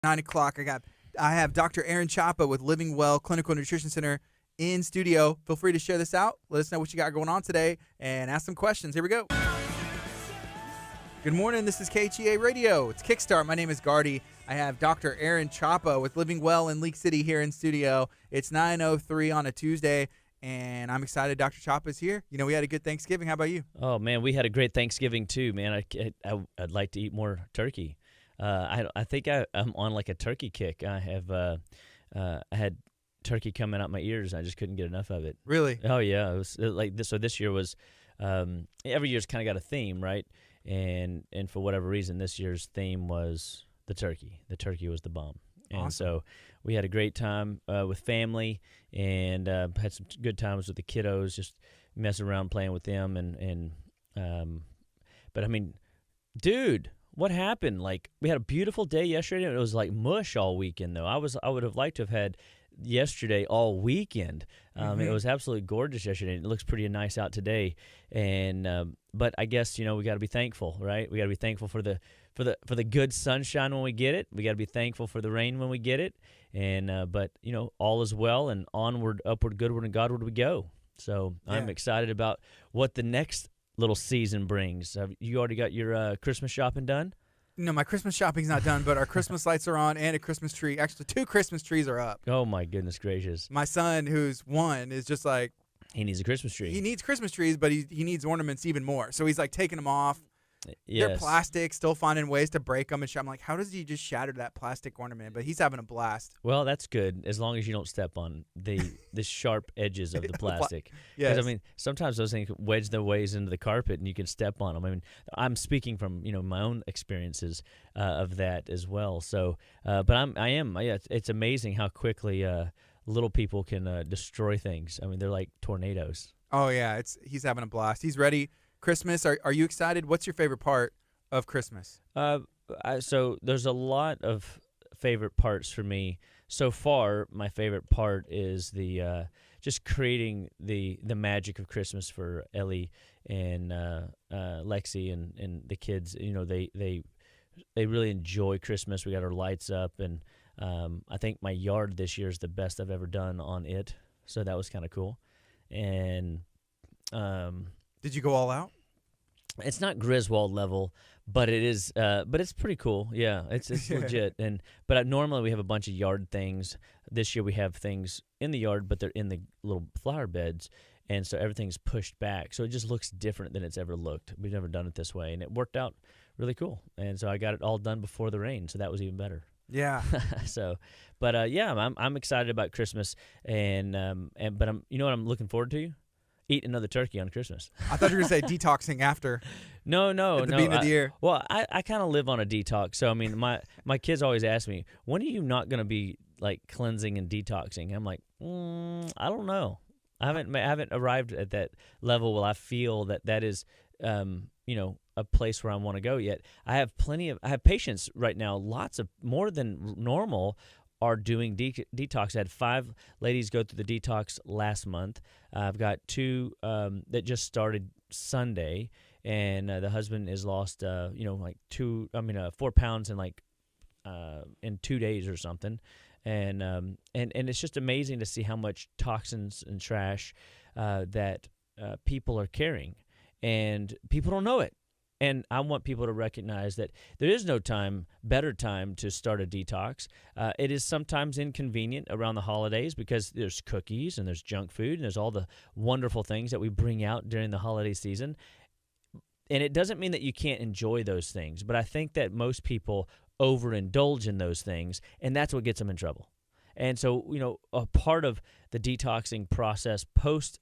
9 o'clock. I have Dr. Aaron Chapa with Living Well Clinical Nutrition Center in studio. Feel free to share this out. Let us know what you got going on today and ask some questions. Here we go. Good morning. This is KHEA Radio. It's Kickstart. My name is Gardy. I have Dr. Aaron Chapa with Living Well in League City here in studio. It's 9:03 on a Tuesday, and I'm excited Dr. Chapa is here. You know, we had a good Thanksgiving. How about you? Oh, man, we had a great Thanksgiving too, man. I'd like to eat more turkey. I think I'm on like a turkey kick. I had turkey coming out my ears. I just couldn't get enough of it. Really? Oh, yeah. It was like this. So this year was every year's kind of got a theme, right? And for whatever reason, this year's theme was the turkey. The turkey was the bomb. And Awesome. So we had a great time with family and had some good times with the kiddos, just messing around, playing with them. But I mean, dude, what happened? Like, we had a beautiful day yesterday, and it was like mush all weekend, though. I would have liked to have had yesterday all weekend. It was absolutely gorgeous yesterday. It looks pretty nice out today, and but I guess we got to be thankful, right? We got to be thankful for the good sunshine when we get it. We got to be thankful for the rain when we get it, and but all is well, and onward, upward, goodward, and Godward we go. So I'm excited about what the next little season brings. Have you already got your Christmas shopping done? No, my Christmas shopping's not done, but our Christmas lights are on and a Christmas tree. Actually, 2 Christmas trees are up. Oh, my goodness gracious. My son, who's 1, is just like, He needs a Christmas tree. he needs Christmas trees, but he needs ornaments even more. So he's like taking them off. Yes. They're plastic, still finding ways to break them. And I'm like, how does he just shatter that plastic ornament? But he's having a blast. Well, that's good, as long as you don't step on the sharp edges of the plastic. Yes. Because, I mean, sometimes those things wedge their ways into the carpet, and you can step on them. I mean, I'm speaking from, my own experiences of that as well. So, but it's amazing how quickly little people can destroy things. I mean, they're like tornadoes. Oh, yeah. He's having a blast. He's ready. Christmas, are you excited? What's your favorite part of Christmas? So there's a lot of favorite parts for me. So far, my favorite part is the just creating the magic of Christmas for Ellie and Lexi and the kids. They really enjoy Christmas. We got our lights up, and I think my yard this year is the best I've ever done on it. So that was kind of cool. And Did you go all out? it's not Griswold level, but it is. But it's pretty cool. Yeah, it's legit. But normally we have a bunch of yard things. This year we have things in the yard, but they're in the little flower beds, and so everything's pushed back. So it just looks different than it's ever looked. We've never done it this way, and it worked out really cool. And so I got it all done before the rain, so that was even better. Yeah. So, but I'm excited about Christmas, but I'm what I'm looking forward to? Eat another turkey on Christmas. I thought you were going to say detoxing after. No. At the beginning of the year. Well, I kind of live on a detox. So, I mean, my kids always ask me, when are you not going to be, like, cleansing and detoxing? I'm like, I don't know. I haven't arrived at that level where I feel that is, a place where I want to go yet. I have patients right now, more than normal, are doing detox. I had 5 ladies go through the detox last month. I've got 2 that just started Sunday, and the husband has lost 4 pounds in 2 days or something. And it's just amazing to see how much toxins and trash that people are carrying, and people don't know it. And I want people to recognize that there is no better time to start a detox. It is sometimes inconvenient around the holidays because there's cookies and there's junk food and there's all the wonderful things that we bring out during the holiday season. And it doesn't mean that you can't enjoy those things, but I think that most people overindulge in those things, and that's what gets them in trouble. And so, a part of the detoxing process post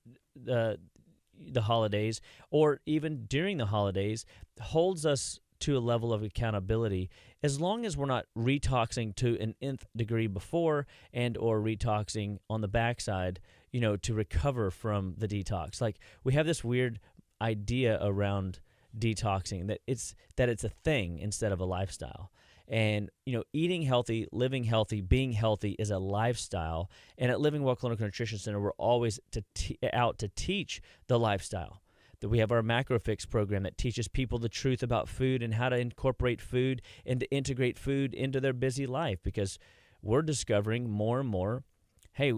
the holidays, or even during the holidays, holds us to a level of accountability, as long as we're not retoxing to an nth degree before and or retoxing on the backside, to recover from the detox. Like, we have this weird idea around detoxing that it's a thing instead of a lifestyle. And, eating healthy, living healthy, being healthy is a lifestyle. And at Living Well Clinical Nutrition Center, we're always out to teach the lifestyle. That we have our MacroFix program that teaches people the truth about food and how to incorporate food and to integrate food into their busy life, because we're discovering more and more, hey,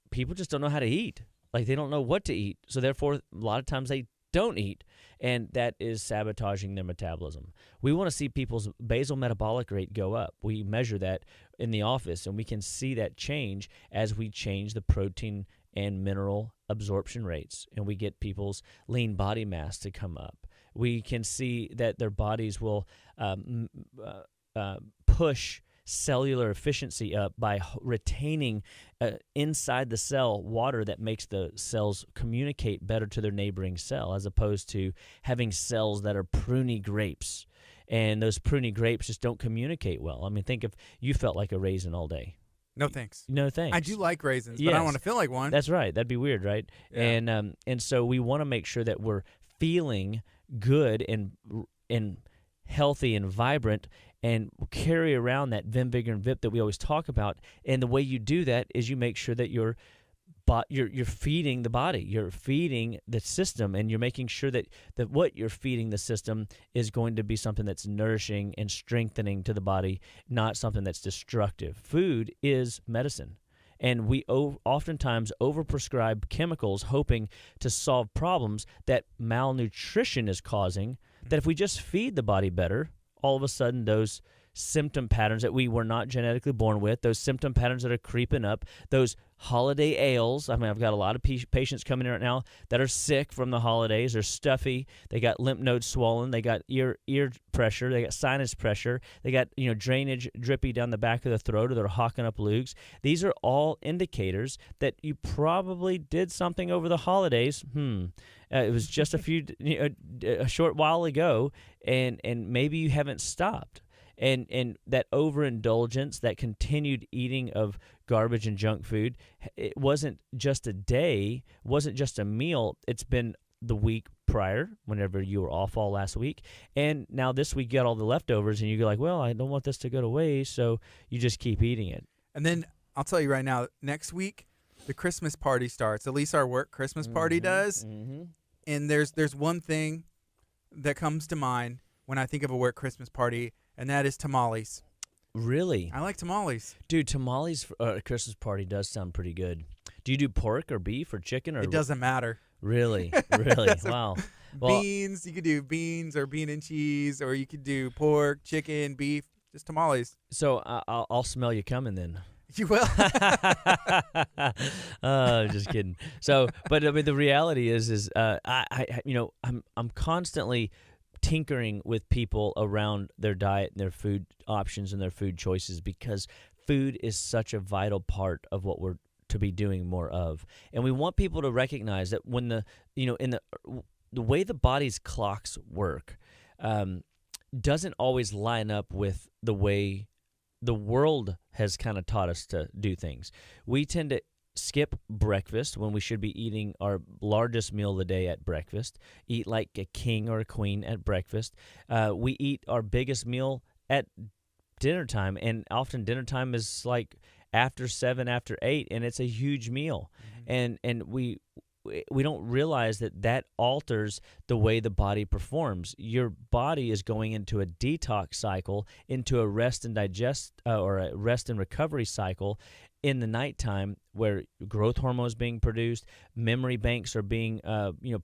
people just don't know how to eat. Like, they don't know what to eat. So therefore, a lot of times they don't eat, and that is sabotaging their metabolism. We want to see people's basal metabolic rate go up. We measure that in the office, and we can see that change as we change the protein and mineral absorption rates, and we get people's lean body mass to come up. We can see that their bodies will push cellular efficiency up by retaining inside the cell water that makes the cells communicate better to their neighboring cell, as opposed to having cells that are pruny grapes. And those pruny grapes just don't communicate well. I mean, think if you felt like a raisin all day. No thanks. No thanks. I do like raisins, yes. but I don't want to feel like one. That's right. That'd be weird, right? Yeah. And so we want to make sure that we're feeling good and healthy and vibrant, and carry around that Vim, Vigor, and VIP that we always talk about. And the way you do that is you make sure that you're feeding the body, you're feeding the system, and you're making sure that what you're feeding the system is going to be something that's nourishing and strengthening to the body, not something that's destructive. Food is medicine. And we oftentimes overprescribe chemicals hoping to solve problems that malnutrition is causing, that if we just feed the body better, all of a sudden those symptom patterns that we were not genetically born with, those symptom patterns that are creeping up, those holiday ails. I mean, I've got a lot of patients coming in right now that are sick from the holidays. They're stuffy. They got lymph nodes swollen. They got ear pressure. They got sinus pressure. They got drainage drippy down the back of the throat, or they're hawking up lugs. These are all indicators that you probably did something over the holidays. It was just a short while ago, and maybe you haven't stopped. And that overindulgence, that continued eating of garbage and junk food, it wasn't just a day, wasn't just a meal. It's been the week prior, whenever you were off all last week. And now this week you got all the leftovers, and you go like, well, I don't want this to go to waste, so you just keep eating it. And then I'll tell you right now, next week, the Christmas party starts. At least our work Christmas party does. Mm-hmm. And there's one thing that comes to mind when I think of a work Christmas party, and that is tamales. Really? I like tamales. Dude, tamales for a Christmas party does sound pretty good. Do you do pork or beef or chicken? Or it doesn't matter. Really? Really? Wow. Well, beans, you could do beans or bean and cheese, or you could do pork, chicken, beef, just tamales. So I'll smell you coming then. You will? Just kidding. So, but I mean, the reality is I'm constantly tinkering with people around their diet and their food options and their food choices, because food is such a vital part of what we're to be doing more of. And we want people to recognize that when the way the body's clocks work doesn't always line up with the way the world has kind of taught us to do things. We tend to skip breakfast when we should be eating our largest meal of the day at breakfast, eat like a king or a queen at breakfast. We eat our biggest meal at dinner time, and often dinner time is like after 7, after 8, and it's a huge meal. Mm-hmm. And we don't realize that alters the way the body performs. Your body is going into a detox cycle, into a rest and digest or a rest and recovery cycle in the nighttime, where growth hormone is being produced, memory banks are being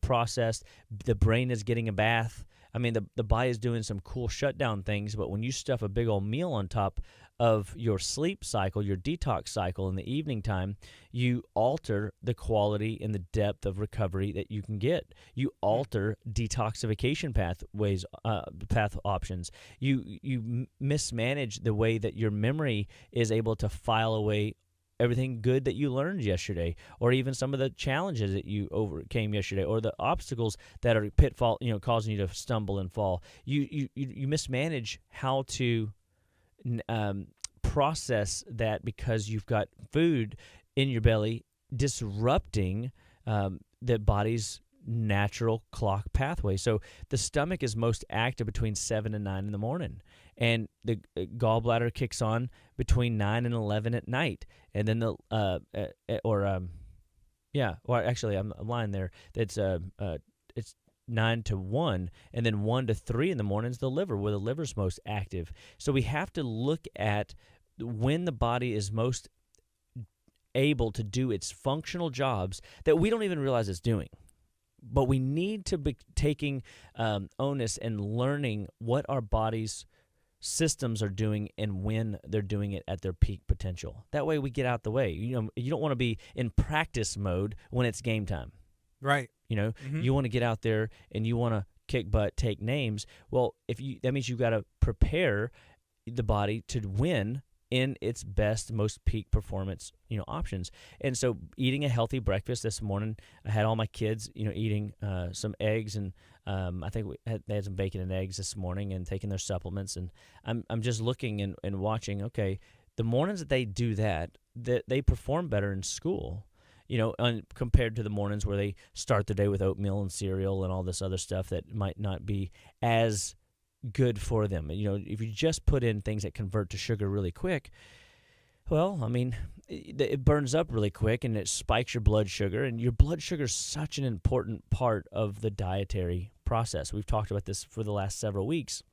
processed, the brain is getting a bath. I mean, the body is doing some cool shutdown things, but when you stuff a big old meal on top of your sleep cycle, your detox cycle in the evening time, you alter the quality and the depth of recovery that you can get. You alter detoxification path options. You mismanage the way that your memory is able to file away everything good that you learned yesterday, or even some of the challenges that you overcame yesterday, or the obstacles that are pitfall, causing you to stumble and fall. You mismanage how to process that, because you've got food in your belly disrupting the body's natural clock pathway. So the stomach is most active between 7 and 9 in the morning, and the gallbladder kicks on between 9 and 11 at night, and then I'm lying there. It's 9 to 1, and then 1 to 3 in the morning is the liver, where the liver's most active. So we have to look at when the body is most able to do its functional jobs that we don't even realize it's doing. But we need to be taking onus and learning what our body's systems are doing and when they're doing it at their peak potential. That way we get out the way. You don't want to be in practice mode when it's game time. Right. You want to get out there and you want to kick butt, take names. Well, that means you got to prepare the body to win in its best, most peak performance, options. And so eating a healthy breakfast this morning, I had all my kids, eating some eggs, and I think they had some bacon and eggs this morning and taking their supplements. And I'm just looking and watching, okay, the mornings that they do that they perform better in school, compared to the mornings where they start the day with oatmeal and cereal and all this other stuff that might not be as good for them. If you just put in things that convert to sugar really quick, well, I mean, it burns up really quick and it spikes your blood sugar, and your blood sugar is such an important part of the dietary process. We've talked about this for the last several weeks.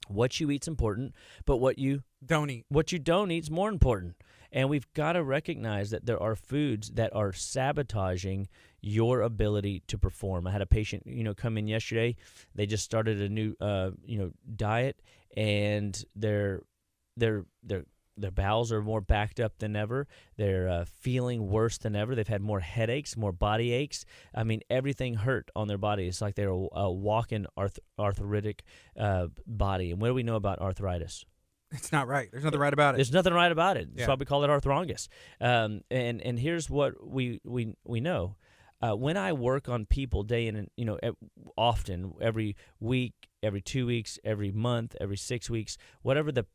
What you eat's important, but what you don't eat is more important. And we've got to recognize that there are foods that are sabotaging your ability to perform. I had a patient, come in yesterday. They just started a new, diet, and their bowels are more backed up than ever. They're feeling worse than ever. They've had more headaches, more body aches. I mean, everything hurt on their body. It's like they're a walking arthritic body. And what do we know about arthritis? It's not right. There's nothing right about it. There's nothing right about it. That's Yeah. why we call it arthrongus. And here's what we know. When I work on people day in and often, every week, every 2 weeks, every month, every 6 weeks, whatever the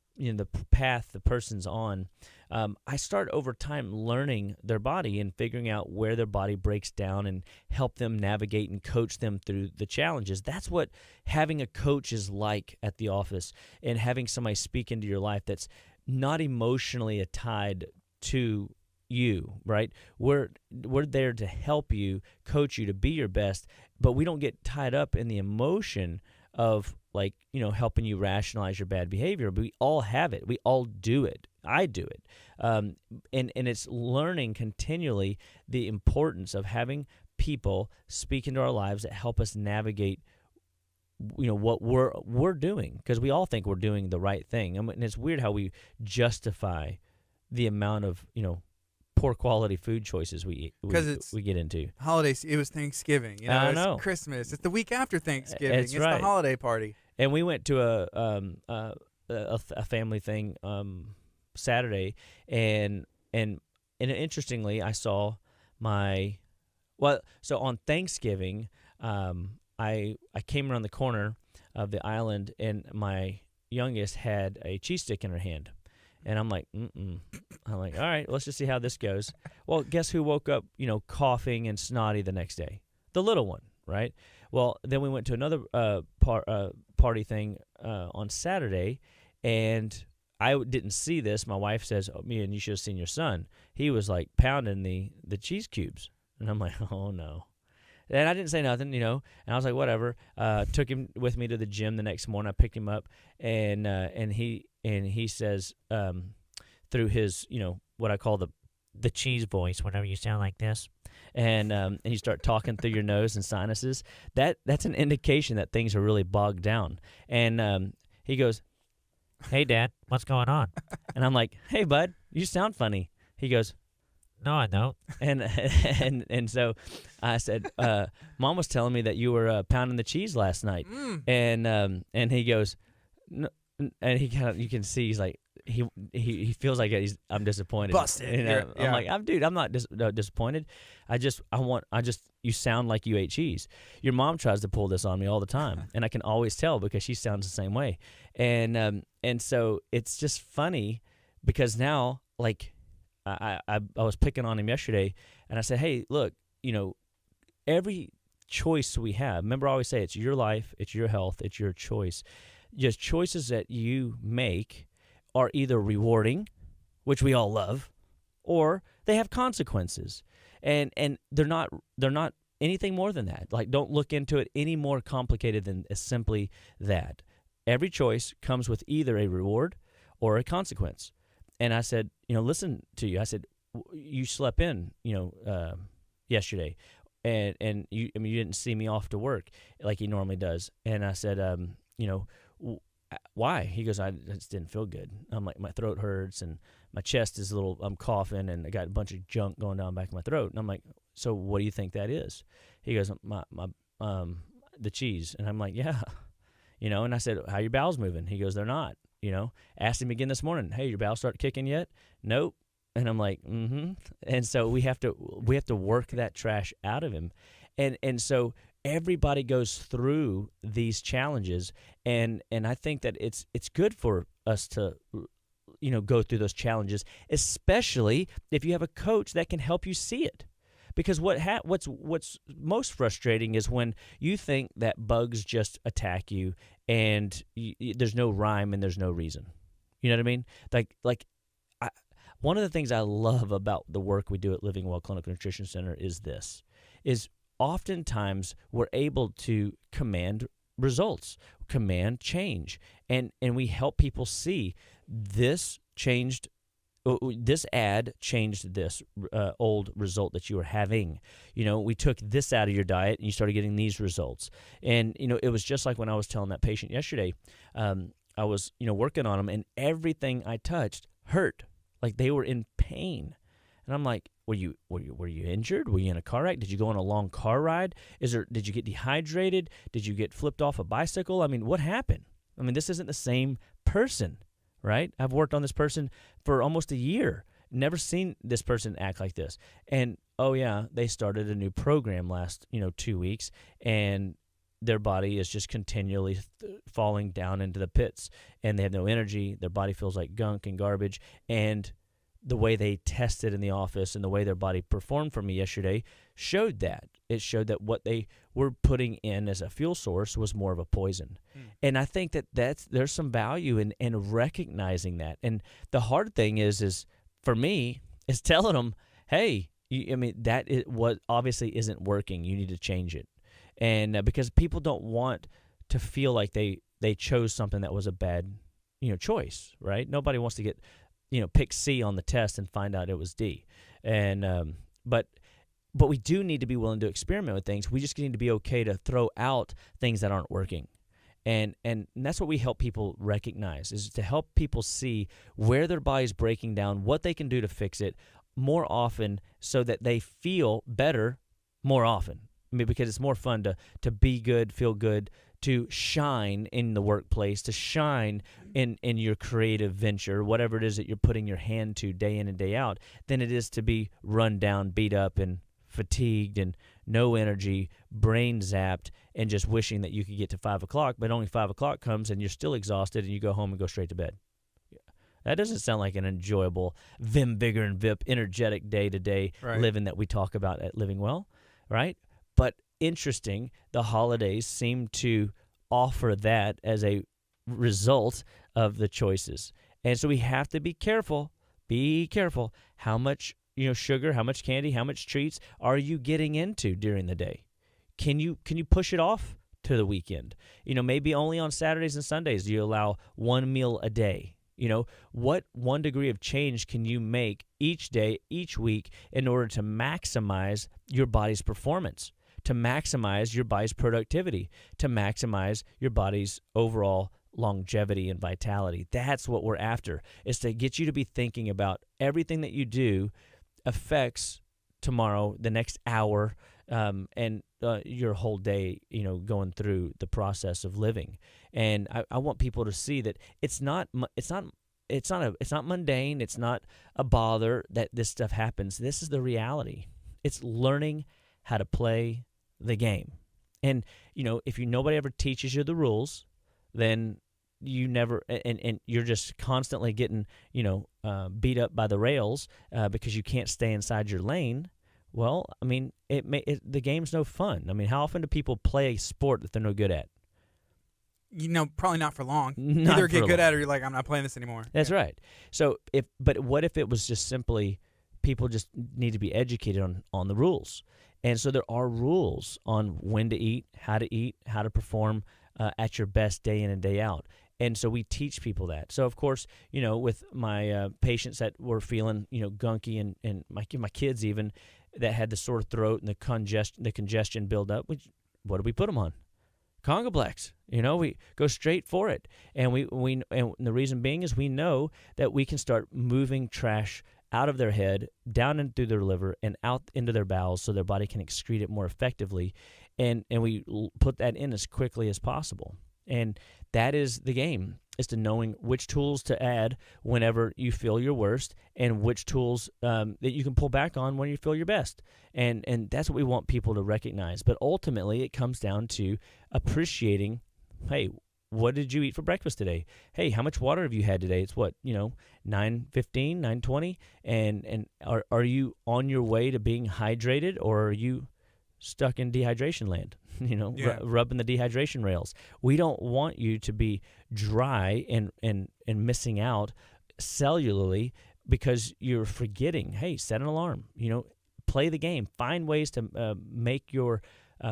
path the person's on, I start over time learning their body and figuring out where their body breaks down and help them navigate and coach them through the challenges. That's what having a coach is like at the office, and having somebody speak into your life that's not emotionally tied to you, right? We're there to help you, coach you to be your best, but we don't get tied up in the emotion of helping you rationalize your bad behavior. But we all have it. We all do it. I do it. And it's learning continually the importance of having people speak into our lives that help us navigate what we're doing, because we all think we're doing the right thing. And it's weird how we justify the amount of poor quality food choices we get into. Holidays. It was Thanksgiving. I it's know. Christmas. It's the week after Thanksgiving. It's it's right. the holiday party. And we went to a family thing Saturday, and interestingly, I saw so on Thanksgiving, I came around the corner of the island, and my youngest had a cheese stick in her hand. And I'm like, I'm like, all right, let's just see how this goes. Well, guess who woke up, coughing and snotty the next day? The little one, right? Well, then we went to another party thing on Saturday, and I didn't see this. My wife says, you should have seen your son. He was like pounding the cheese cubes. And I'm like, oh, no. And I didn't say nothing, and I was like, whatever. Took him with me to the gym the next morning. I picked him up, and he says, through his, what I call the cheese voice, whenever you sound like this, and you start talking through your nose and sinuses, that's an indication that things are really bogged down. And he goes, "Hey, Dad, what's going on?" And I'm like, "Hey, bud, you sound funny." He goes, "No, I don't." And so I said, "Mom was telling me that you were pounding the cheese last night." And he goes, "No," and he kind of, you can see he's like, he feels like I'm disappointed. Busted. And I'm like, I'm not disappointed. You sound like you ate cheese. Your mom tries to pull this on me all the time, and I can always tell because she sounds the same way. And so it's just funny because now, like, I was picking on him yesterday, and I said, hey, look, every choice we have, remember I always say it's your life, it's your health, it's your choice. Just choices that you make are either rewarding, which we all love, or they have consequences. And they're not anything more than that. Like, don't look into it any more complicated than simply that. Every choice comes with either a reward or a consequence. And I said, listen to you. I said, you slept in, yesterday, and you didn't see me off to work like he normally does. And I said, why? He goes, I just didn't feel good. I'm like, my throat hurts and my chest is I'm coughing and I got a bunch of junk going down the back of my throat. And I'm like, so what do you think that is? He goes, the cheese. And I'm like, yeah, and I said, how your bowels moving? He goes, they're not, asked him again this morning, hey, your bowels start kicking yet? Nope. And I'm like, mm-hmm. And so we have to work that trash out of him. And so everybody goes through these challenges, and I think that it's good for us to go through those challenges, especially if you have a coach that can help you see it. Because what's most frustrating is when you think that bugs just attack you and there's no rhyme and there's no reason. You know what I mean? One of the things I love about the work we do at Living Well Clinical Nutrition Center is oftentimes we're able to command results, command change, and we help people see this ad changed this old result that you were having. We took this out of your diet and you started getting these results. And, it was just like when I was telling that patient yesterday, I was, working on them and everything I touched hurt. Like they were in pain. And I'm like, were you injured? Were you in a car wreck? Did you go on a long car ride? Did you get dehydrated? Did you get flipped off a bicycle? I mean, what happened? I mean, this isn't the same person, right? I've worked on this person for almost a year. Never seen this person act like this. And oh yeah, they started a new program last, 2 weeks, and their body is just continually falling down into the pits, and they have no energy. Their body feels like gunk and garbage. And the way they tested in the office and the way their body performed for me yesterday showed that. It showed that what they were putting in as a fuel source was more of a poison. And I think there's some value in recognizing that. And the hard thing is for me, is telling them, hey, that is what obviously isn't working. You need to change it. And because people don't want to feel like they chose something that was a bad, choice, right? Nobody wants to get, pick C on the test and find out it was D. And but we do need to be willing to experiment with things. We just need to be okay to throw out things that aren't working. And that's what we help people recognize, is to help people see where their body's breaking down, what they can do to fix it more often so that they feel better more often. Because it's more fun to be good, feel good, to shine in the workplace, to shine in your creative venture, whatever it is that you're putting your hand to day in and day out, than it is to be run down, beat up, and fatigued, and no energy, brain zapped, and just wishing that you could get to 5 o'clock, but only 5 o'clock comes and you're still exhausted and you go home and go straight to bed. That doesn't sound like an enjoyable vim, vigor, and vip, energetic day-to-day living that we talk about at Living Well, right? But interesting, the holidays seem to offer that as a result of the choices. And so we have to be careful how much sugar, how much candy, how much treats are you getting into during the day? Can you push it off to the weekend? Maybe only on Saturdays and Sundays do you allow one meal a day. What 1 degree of change can you make each day, each week, in order to maximize your body's performance, to maximize your body's productivity, to maximize your body's overall longevity and vitality? That's what we're after, is to get you to be thinking about everything that you do affects tomorrow, the next hour, and your whole day, going through the process of living. And I want people to see that it's not mundane. It's not a bother that this stuff happens. This is the reality. It's learning how to play the game. And if nobody ever teaches you the rules, then you never, and you're just constantly getting beat up by the rails because you can't stay inside your lane. Well, the game's no fun. How often do people play a sport that they're no good at? Probably not for long. Not Either for get good long. at it or you're like, I'm not playing this anymore. That's right. So but what if it was just simply people just need to be educated on the rules? And so there are rules on when to eat, how to perform at your best day in and day out. And so we teach people that. So, of course, with my patients that were feeling, gunky and my kids even that had the sore throat and the congestion build up, what do we put them on? Congoplex. We go straight for it. And and the reason being is we know that we can start moving trash out of their head, down and through their liver, and out into their bowels so their body can excrete it more effectively. And we put that in as quickly as possible. And that is the game, is to knowing which tools to add whenever you feel your worst and which tools that you can pull back on when you feel your best. And that's what we want people to recognize. But ultimately, it comes down to appreciating, hey, what did you eat for breakfast today? Hey, how much water have you had today? It's 9:15, 9:20, and are you on your way to being hydrated, or are you stuck in dehydration land? Rubbing the dehydration rails. We don't want you to be dry and missing out cellularly because you're forgetting. Hey, set an alarm. Play the game. Find ways to make your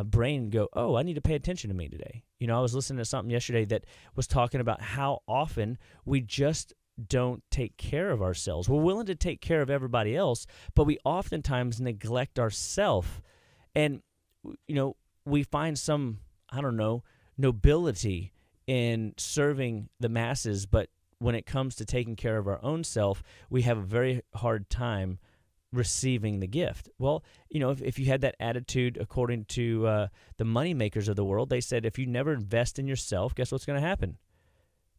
brain go, oh, I need to pay attention to me today. I was listening to something yesterday that was talking about how often we just don't take care of ourselves. We're willing to take care of everybody else, but we oftentimes neglect ourselves. And, we find some, nobility in serving the masses, but when it comes to taking care of our own self, we have a very hard time receiving the gift. Well, if you had that attitude, according to the money makers of the world, they said if you never invest in yourself, guess what's going to happen?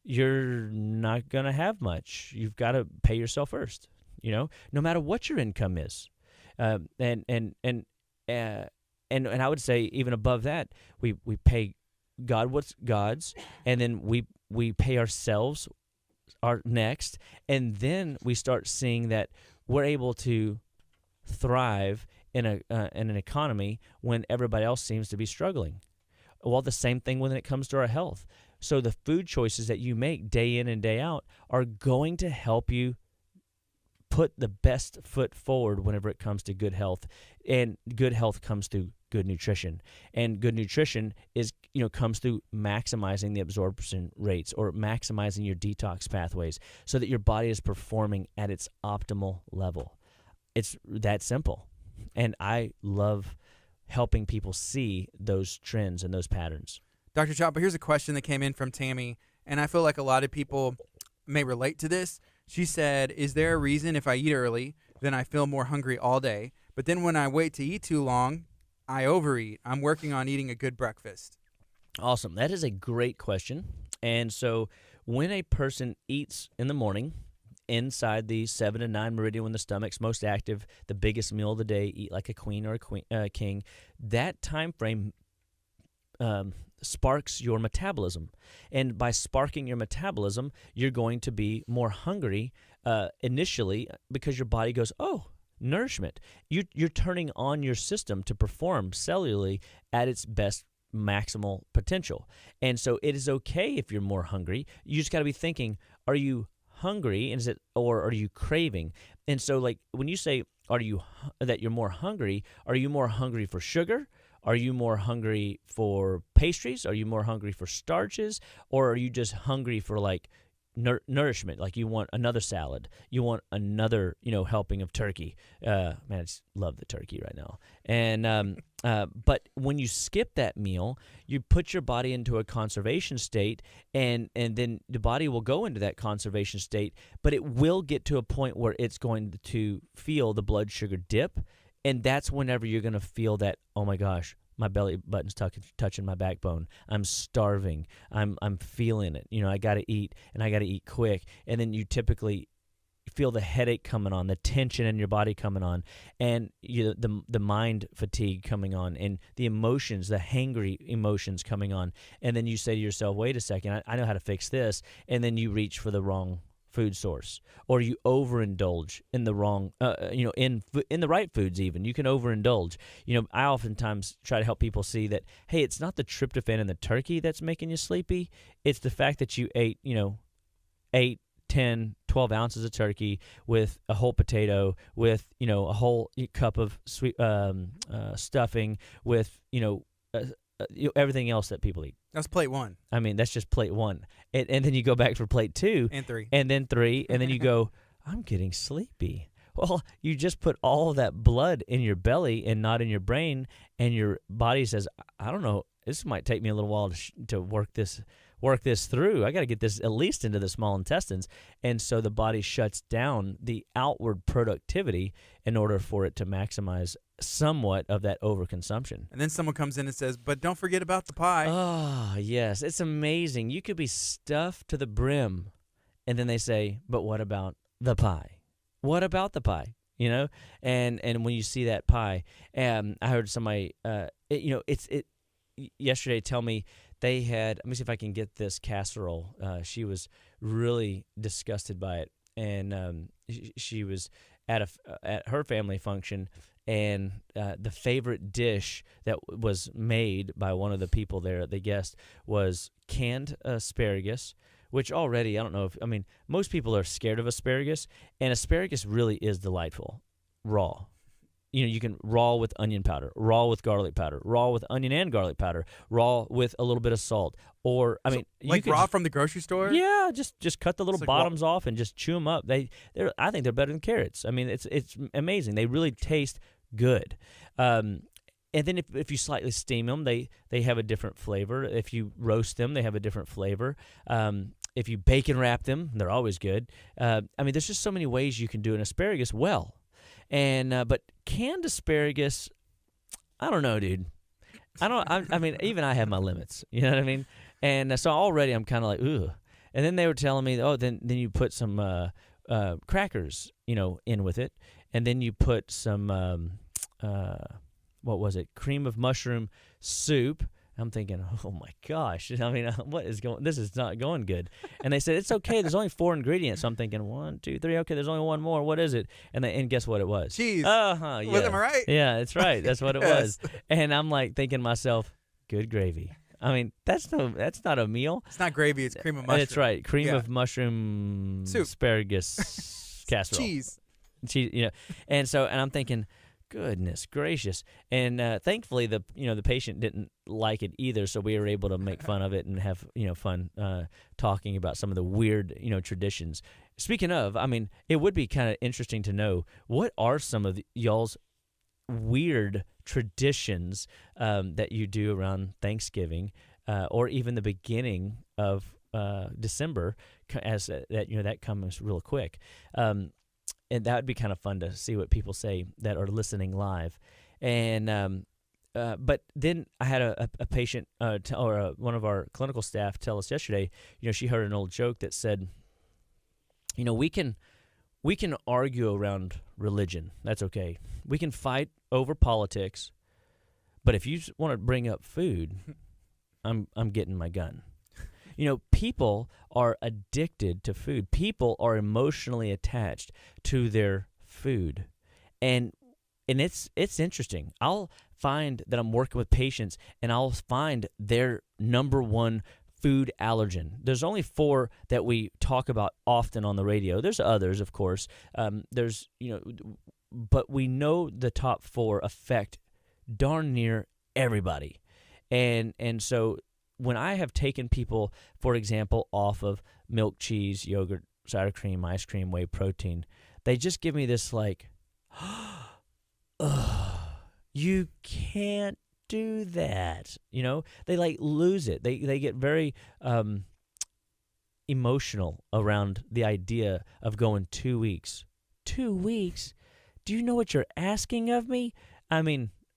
You're not going to have much. You've got to pay yourself first, no matter what your income is. And I would say even above that, we pay God what's God's, and then we pay ourselves our next, and then we start seeing that we're able to thrive in an economy when everybody else seems to be struggling. Well, the same thing when it comes to our health. So the food choices that you make day in and day out are going to help you put the best foot forward whenever it comes to good health. And good health comes through good nutrition. And good nutrition is, comes through maximizing the absorption rates or maximizing your detox pathways so that your body is performing at its optimal level. It's that simple. And I love helping people see those trends and those patterns. Dr. Chapa, here's a question that came in from Tammy, and I feel like a lot of people may relate to this. She said, is there a reason if I eat early, then I feel more hungry all day, but then when I wait to eat too long, I overeat? I'm working on eating a good breakfast. Awesome. That is a great question. And so when a person eats in the morning, inside the 7 to 9 meridian when the stomach's most active, the biggest meal of the day, eat like a queen or a king, that time frame sparks your metabolism. And by sparking your metabolism, you're going to be more hungry initially because your body goes, oh, nourishment. You're turning on your system to perform cellularly at its best maximal potential. And so it is okay if you're more hungry. You just got to be thinking, are you hungry, and or are you craving? And so, like, when you say that you're more hungry, are you more hungry for sugar? Are you more hungry for pastries? Are you more hungry for starches? Or are you just hungry for like nourishment? Like you want another salad, you want another helping of turkey. Man, I just love the turkey right now. And but when you skip that meal, you put your body into a conservation state, and then the body will go into that conservation state, but it will get to a point where it's going to feel the blood sugar dip, and that's whenever you're going to feel that, oh my gosh, my belly button's touching my backbone. I'm starving. I'm feeling it. I got to eat, and I got to eat quick. And then you typically feel the headache coming on, the tension in your body coming on, and the mind fatigue coming on, and the emotions, the hangry emotions coming on. And then you say to yourself, wait a second, I know how to fix this. And then you reach for the wrong food source, or you overindulge in the wrong, in the right foods. Even you can overindulge. I oftentimes try to help people see that, hey, it's not the tryptophan in the turkey that's making you sleepy. It's the fact that you ate, 8, 10, 12 ounces of turkey with a whole potato, with a whole cup of sweet stuffing, with everything else that people eat. That's plate one. I mean, that's just plate one, and then you go back for plate two, And three. and then three, and then you go, I'm getting sleepy. Well, you just put all of that blood in your belly and not in your brain, and your body says, I don't know, this might take me a little while to work this through. I got to get this at least into the small intestines. And so the body shuts down the outward productivity in order for it to maximize somewhat of that overconsumption. And then someone comes in and says, but don't forget about the pie. Oh, yes. It's amazing. You could be stuffed to the brim, and then they say, but what about the pie? What about the pie? And when you see that pie, I heard somebody, yesterday tell me they had. Let me see if I can get this casserole. She was really disgusted by it, and she was at her family function, and the favorite dish that was made by one of the people there, the guest, was canned asparagus. Which already, I don't know most people are scared of asparagus, and asparagus really is delightful, raw. You can raw with onion powder, raw with garlic powder, raw with onion and garlic powder, raw with a little bit of salt, or like raw from the grocery store. Yeah, just cut the little like bottoms off and just chew them up. I think they're better than carrots. I mean, it's amazing. They really taste good. And then if you slightly steam them, they have a different flavor. If you roast them, they have a different flavor. If you bacon wrap them, they're always good. There's just so many ways you can do an asparagus well. And but canned asparagus, I don't know, dude. Even I have my limits. You know what I mean? And so already I'm kind of like, ooh. And then they were telling me, oh, then you put some crackers, in with it, and then you put some what was it? Cream of mushroom soup. I'm thinking, oh my gosh! What is going? This is not going good. And they said it's okay. There's only 4 ingredients. So I'm thinking 1, 2, 3. Okay, there's only one more. What is it? And guess what it was? Cheese. Yeah. Am I right? Yeah, that's right. That's what it Yes. was. And I'm like thinking to myself, good gravy. That's not a meal. It's not gravy. It's cream of mushroom. That's right. Cream of mushroom soup. Asparagus casserole. Cheese. And I'm thinking, goodness gracious. And thankfully the patient didn't like it either, so we were able to make fun of it and have fun talking about some of the weird traditions. Speaking of, it would be kind of interesting to know, what are some of y'all's weird traditions that you do around Thanksgiving or even the beginning of December, as that comes real quick. And that would be kind of fun to see what people say that are listening live. And but then I had a patient one of our clinical staff tell us yesterday, she heard an old joke that said, we can argue around religion. That's okay. We can fight over politics. But if you want to bring up food, I'm getting my gun. People are addicted to food. People are emotionally attached to their food. And it's interesting. I'll find that I'm working with patients, and I'll find their number one food allergen. There's only 4 that we talk about often on the radio. There's others, of course. But we know the top 4 affect darn near everybody. And so when I have taken people, for example, off of milk, cheese, yogurt, sour cream, ice cream, whey protein, they just give me this like, you can't do that. They like lose it. They get very emotional around the idea of going 2 weeks. 2 weeks? Do you know what you're asking of me?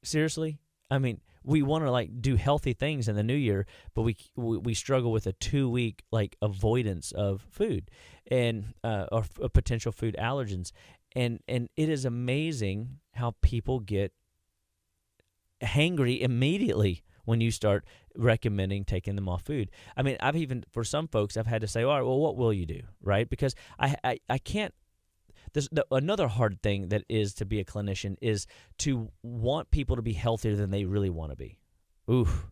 Seriously? We want to do healthy things in the new year, but we struggle with a 2-week avoidance of food and or potential food allergens, and it is amazing how people get hangry immediately when you start recommending taking them off food. I've even, for some folks, I've had to say, all right, well, what will you do, right? Because I can't. Another hard thing that is to be a clinician is to want people to be healthier than they really want to be. Oof,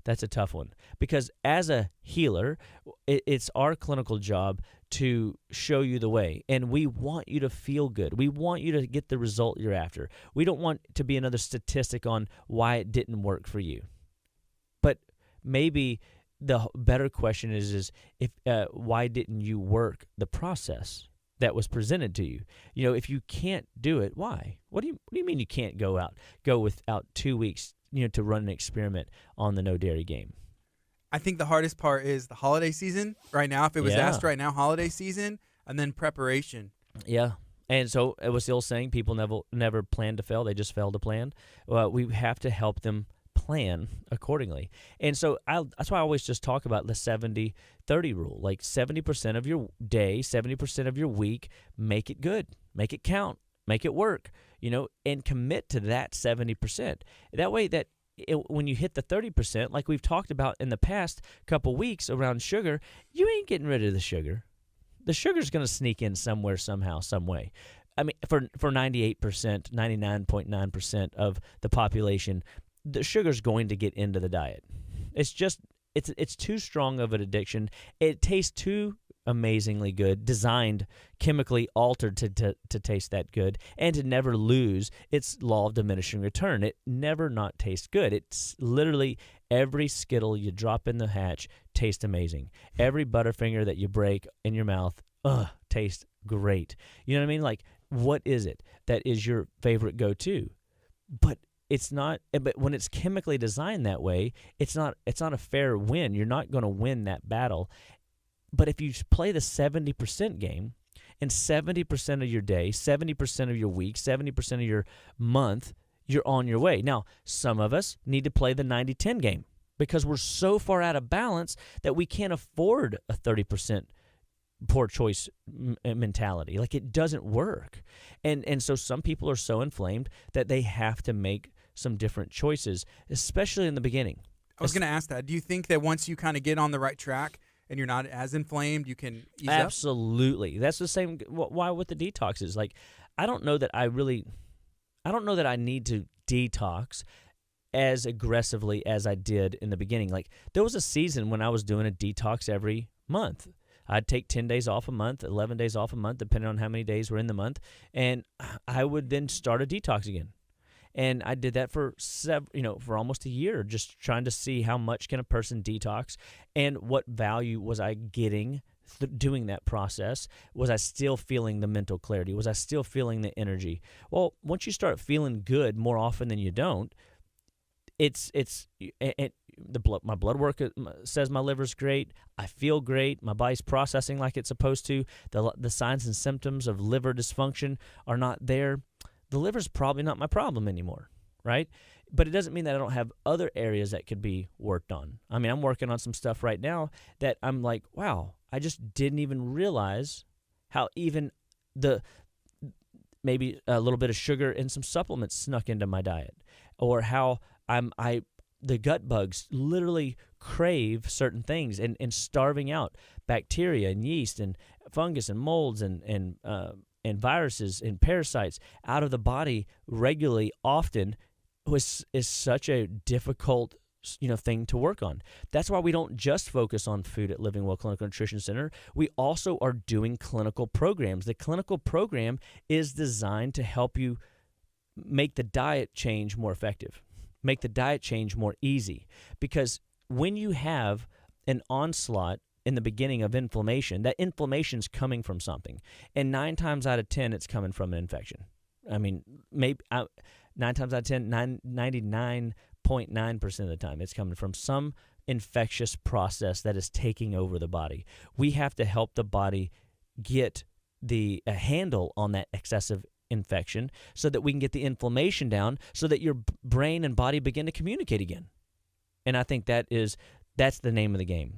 that's a tough one. Because as a healer, it's our clinical job to show you the way, and we want you to feel good. We want you to get the result you're after. We don't want to be another statistic on why it didn't work for you. But maybe the better question is if why didn't you work the process that was presented to you? You know, if you can't do it, why? What do you mean you can't go without 2 weeks, to run an experiment on the no dairy game? I think the hardest part is the holiday season right now. If it was asked right now, holiday season, and then preparation. Yeah. And so it was the old saying, people never plan to fail, they just fail to plan. We have to help them plan accordingly. And so that's why I always just talk about the 70-30 rule. Like 70% of your day, 70% of your week, make it good, make it count, make it work, and commit to that 70%. That way that when you hit the 30%, like we've talked about in the past couple weeks around sugar, you ain't getting rid of the sugar. The sugar's going to sneak in somewhere, somehow, some way. I mean, for 98%, 99.9% of the population, the sugar's going to get into the diet. It's just, it's too strong of an addiction. It tastes too amazingly good, designed, chemically altered to taste that good, and to never lose its law of diminishing return. It never not tastes good. It's literally every Skittle you drop in the hatch tastes amazing. Every Butterfinger that you break in your mouth, tastes great. You know what I mean? Like, what is it that is your favorite go-to? But it's not. But when it's chemically designed that way, it's not a fair win. You're not going to win that battle. But if you play the 70% game, and 70% of your day, 70% of your week, 70% of your month, you're on your way. Now, some of us need to play the 90-10 game because we're so far out of balance that we can't afford a 30% poor choice mentality. Like, it doesn't work. And so some people are so inflamed that they have to make some different choices, especially in the beginning. I was going to ask that. Do you think that once you kind of get on the right track and you're not as inflamed, you can ease up? Absolutely. That's the same. Why with the detoxes? Like, I don't know that I need to detox as aggressively as I did in the beginning. Like, there was a season when I was doing a detox every month. I'd take 10 days off a month, 11 days off a month, depending on how many days were in the month, and I would then start a detox again. And I did that for for almost a year, just trying to see how much can a person detox and what value was I getting doing that process. Was I still feeling the mental clarity? Was I still feeling the energy? Well, once you start feeling good more often than you don't, my blood work says my liver's great. I feel great. My body's processing like it's supposed to. The signs and symptoms of liver dysfunction are not there. The liver's probably not my problem anymore, right? But it doesn't mean that I don't have other areas that could be worked on. I mean, I'm working on some stuff right now that I'm like, wow, I just didn't even realize how even maybe a little bit of sugar and some supplements snuck into my diet, or how the gut bugs literally crave certain things and starving out bacteria and yeast and fungus and molds and viruses and parasites out of the body regularly, often, is such a difficult thing to work on. That's why we don't just focus on food at Living Well Clinical Nutrition Center. We also are doing clinical programs. The clinical program is designed to help you make the diet change more effective, make the diet change more easy. Because when you have an onslaught in the beginning of inflammation, that inflammation's coming from something. And 9 times out of 10, it's coming from an infection. I mean, maybe 9 times out of 10, 99.9% of the time, it's coming from some infectious process that is taking over the body. We have to help the body get a handle on that excessive infection so that we can get the inflammation down so that your brain and body begin to communicate again. And I think that's the name of the game.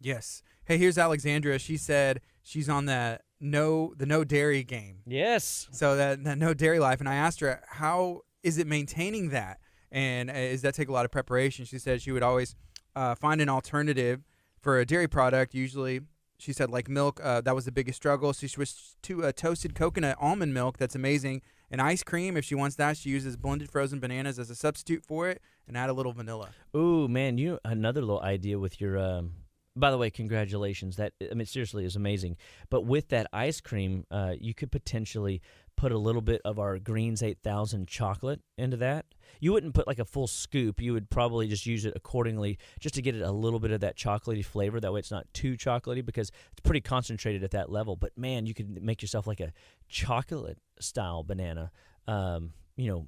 Yes. Hey, here's Alexandra. She said she's on the no dairy game. Yes. So that no dairy life. And I asked her, how is it maintaining that? And does that take a lot of preparation? She said she would always find an alternative for a dairy product. Usually, she said, like milk, that was the biggest struggle. So she switched to toasted coconut almond milk. That's amazing. And ice cream, if she wants that, she uses blended frozen bananas as a substitute for it and add a little vanilla. Ooh, man, another little idea with your by the way, congratulations. That, I mean, seriously, is amazing. But with that ice cream, you could potentially put a little bit of our Greens 8000 chocolate into that. You wouldn't put like a full scoop. You would probably just use it accordingly just to get it a little bit of that chocolatey flavor. That way it's not too chocolatey because it's pretty concentrated at that level. But, man, you could make yourself like a chocolate-style banana,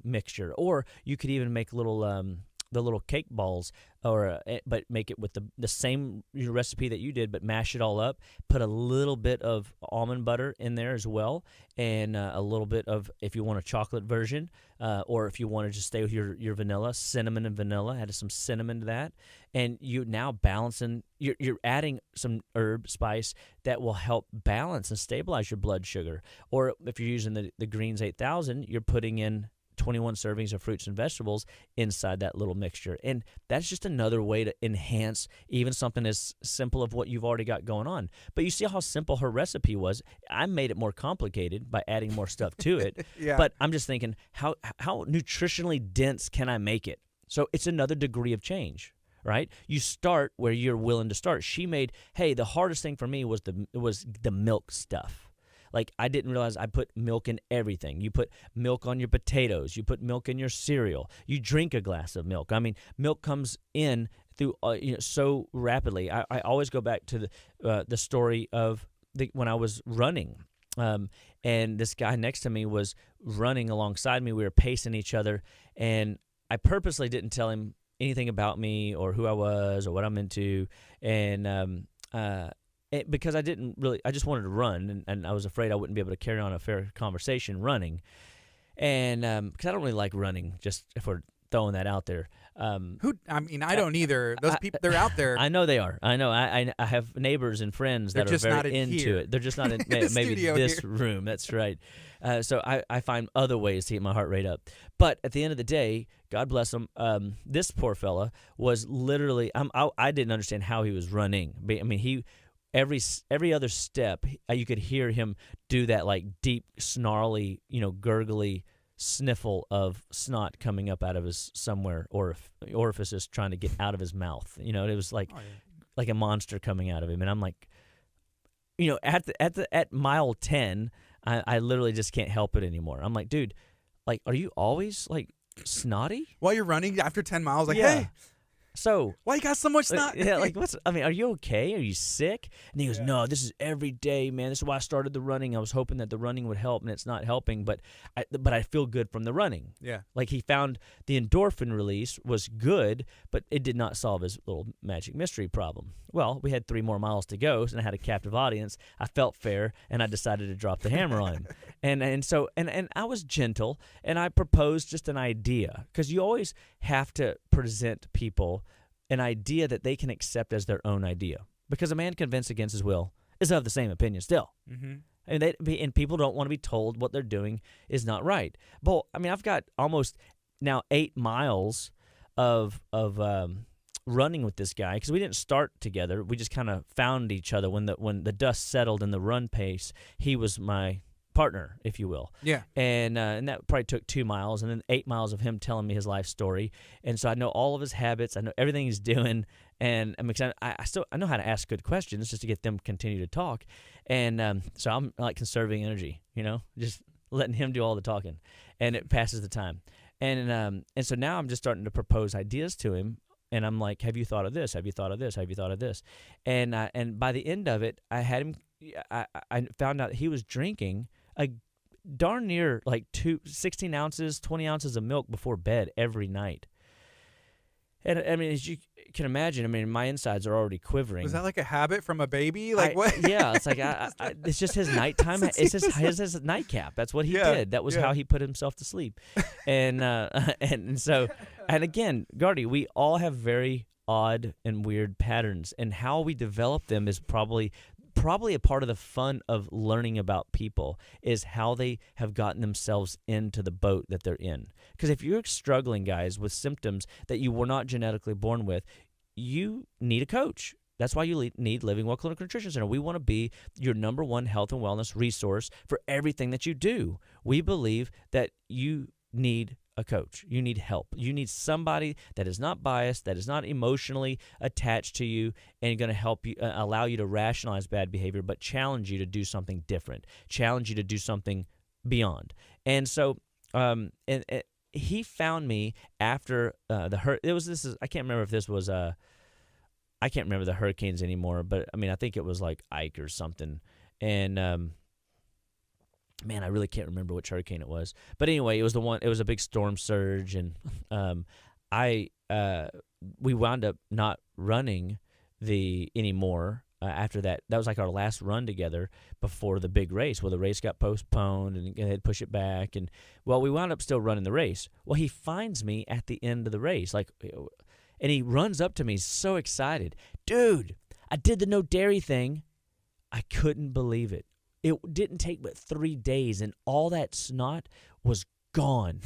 mixture. Or you could even make little the little cake balls, but make it with the same recipe that you did, but mash it all up. Put a little bit of almond butter in there as well, and a little bit of, if you want a chocolate version, or if you want to just stay with your vanilla, cinnamon and vanilla, add some cinnamon to that, and you now balancing. You're adding some herb spice that will help balance and stabilize your blood sugar. Or if you're using the Greens 8000, you're putting in 21 servings of fruits and vegetables inside that little mixture. And that's just another way to enhance even something as simple of what you've already got going on. But you see how simple her recipe was. I made it more complicated by adding more stuff to it. Yeah. But I'm just thinking, how nutritionally dense can I make it? So it's another degree of change, right? You start where you're willing to start. She made, hey, the hardest thing for me was the milk stuff. Like, I didn't realize I put milk in everything. You put milk on your potatoes. You put milk in your cereal. You drink a glass of milk. I mean, milk comes in through so rapidly. I always go back to the story of when I was running, and this guy next to me was running alongside me. We were pacing each other, and I purposely didn't tell him anything about me or who I was or what I'm into, and because I just wanted to run, and I was afraid I wouldn't be able to carry on a fair conversation running, and because I don't really like running, just if we're throwing that out there. I don't either. Those people, they're out there. I know they are. I know. I have neighbors and friends that are very into it. They're just not in maybe this room. That's right. So I find other ways to get my heart rate up. But at the end of the day, God bless him. This poor fella was literally. I didn't understand how he was running. I mean, every other step, you could hear him do that like deep, snarly, gurgly sniffle of snot coming up out of his somewhere orifices trying to get out of his mouth. It was like like a monster coming out of him, and I'm like, at mile 10, I literally just can't help it anymore. I'm like, dude, like, are you always like snotty while you're running after 10 miles? Like, yeah. Hey. So why you got so much snot? Yeah, like are you okay? Are you sick? And he goes, no, this is every day, man. This is why I started the running. I was hoping that the running would help, and it's not helping, but I feel good from the running. Yeah. Like, he found the endorphin release was good, but it did not solve his little magic mystery problem. Well, we had 3 more miles to go, and I had a captive audience. I felt fair, and I decided to drop the hammer on him. And so I was gentle, and I proposed just an idea, because you always have to present people an idea that they can accept as their own idea, because a man convinced against his will is of the same opinion still. Mm-hmm. And people don't want to be told what they're doing is not right. But I mean, I've got almost now 8 miles of running with this guy, because we didn't start together. We just kind of found each other when the dust settled in the run pace. He was my partner, if you will. Yeah. And that probably took 2 miles, and then 8 miles of him telling me his life story. And so I know all of his habits. I know everything he's doing, and I'm excited. I know how to ask good questions just to get them to continue to talk. And so I'm like conserving energy, just letting him do all the talking, and it passes the time. And so now I'm just starting to propose ideas to him. And I'm like, have you thought of this? Have you thought of this? Have you thought of this? And by the end of it, I had him. I found out he was drinking a darn near like 16 ounces, 20 ounces of milk before bed every night. And I mean, as you can imagine, my insides are already quivering. Was that like a habit from a baby? Like what? Yeah, it's like it's just his nighttime. It's his nightcap. That's what he did. That was how he put himself to sleep. And so again, Gardy, we all have very odd and weird patterns, and how we develop them is probably a part of the fun of learning about people, is how they have gotten themselves into the boat that they're in. Because if you're struggling, guys, with symptoms that you were not genetically born with, you need a coach. That's why you need Living Well Clinical Nutrition Center. We want to be your number one health and wellness resource for everything that you do. We believe that you need a coach. You need help. You need somebody that is not biased, that is not emotionally attached to you, and going to help you, allow you to rationalize bad behavior, but challenge you to do something different, challenge you to do something beyond. And so, he found me after I can't remember if this was I can't remember the hurricanes anymore, but I mean, I think it was like Ike or something. And man, I really can't remember which hurricane it was. But anyway, it was a big storm surge, and we wound up not running anymore after that. That was like our last run together before the big race. Well, the race got postponed, and they had to push it back. And well, we wound up still running the race. Well, he finds me at the end of the race, and he runs up to me so excited. Dude, I did the no dairy thing. I couldn't believe it. It didn't take but 3 days, and all that snot was gone.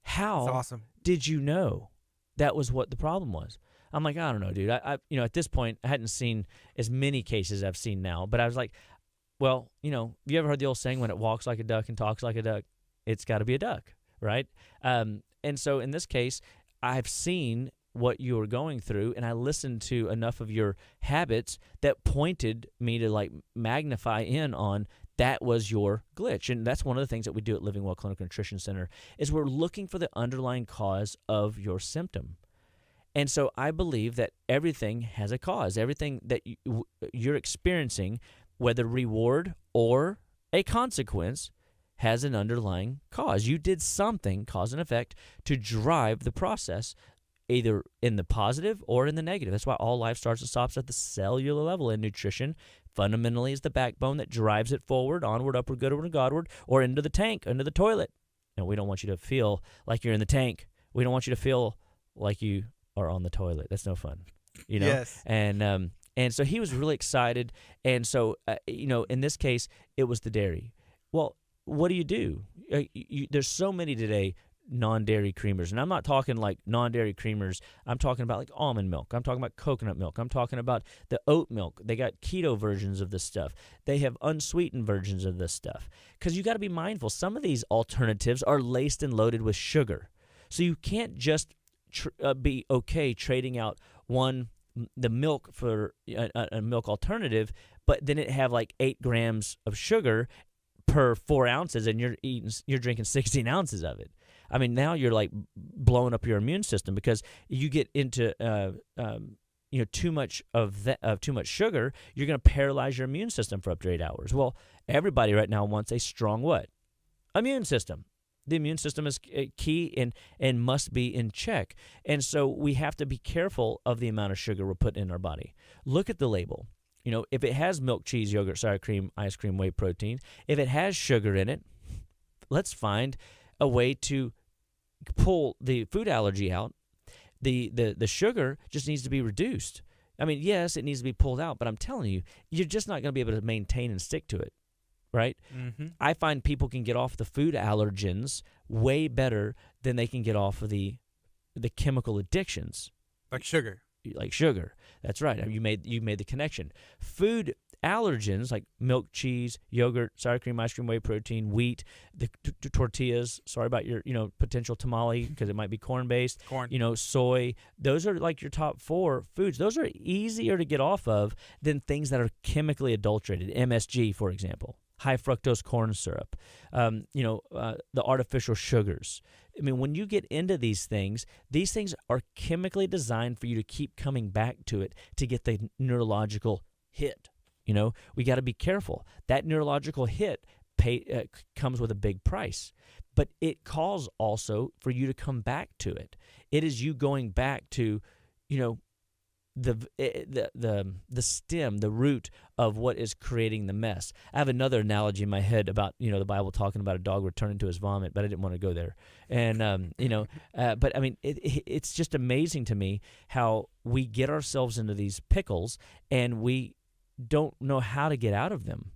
How That's awesome. did you know that was what the problem was? I'm like, I don't know, dude. I at this point, I hadn't seen as many cases I've seen now, but I was like, well, have you ever heard the old saying, when it walks like a duck and talks like a duck, it's got to be a duck, right? And so in this case, I've seen what you were going through, and I listened to enough of your habits that pointed me to magnify in on that was your glitch. And that's one of the things that we do at Living Well Clinical Nutrition Center is we're looking for the underlying cause of your symptom. And so I believe that everything has a cause. Everything that you're experiencing, whether reward or a consequence, has an underlying cause. You did something, cause and effect, to drive the process, either in the positive or in the negative. That's why all life starts and stops at the cellular level. And nutrition fundamentally is the backbone that drives it forward, onward, upward, goodward, and Godward, or into the tank, into the toilet. And we don't want you to feel like you're in the tank. We don't want you to feel like you are on the toilet. That's no fun, Yes. And so he was really excited. And so, in this case, it was the dairy. Well, what do? There's so many today non-dairy creamers, and I'm not talking like non-dairy creamers. I'm talking about like almond milk. I'm talking about coconut milk. I'm talking about the oat milk. They got keto versions of this stuff. They have unsweetened versions of this stuff. Because you got to be mindful. Some of these alternatives are laced and loaded with sugar, so you can't just be okay trading out the milk for a milk alternative, but then it have like 8 grams of sugar per 4 ounces, and you're drinking 16 ounces of it. I mean, now you're like blowing up your immune system because you get into too much too much sugar. You're going to paralyze your immune system for up to 8 hours. Well, everybody right now wants a strong what? Immune system. The immune system is key and must be in check. And so we have to be careful of the amount of sugar we're putting in our body. Look at the label. If it has milk, cheese, yogurt, sour cream, ice cream, whey protein, if it has sugar in it, let's find a way to pull the food allergy out. The sugar just needs to be reduced. I mean, yes, it needs to be pulled out, but I'm telling you, you're just not going to be able to maintain and stick to it, right? Mm-hmm. I find people can get off the food allergens way better than they can get off of the chemical addictions. Like sugar. That's right. You made the connection. Food allergens like milk, cheese, yogurt, sour cream, ice cream, whey protein, wheat, the tortillas. Sorry about your potential tamale because it might be corn based. Corn. Soy. Those are like your top 4 foods. Those are easier to get off of than things that are chemically adulterated. MSG, for example, high fructose corn syrup. The artificial sugars. I mean, when you get into these things are chemically designed for you to keep coming back to it to get the neurological hit. We got to be careful. That neurological hit comes with a big price, but it calls also for you to come back to it. It is you going back to, the stem, the root of what is creating the mess. I have another analogy in my head about the Bible talking about a dog returning to his vomit, but I didn't want to go there. And but I mean it's just amazing to me how we get ourselves into these pickles and we don't know how to get out of them.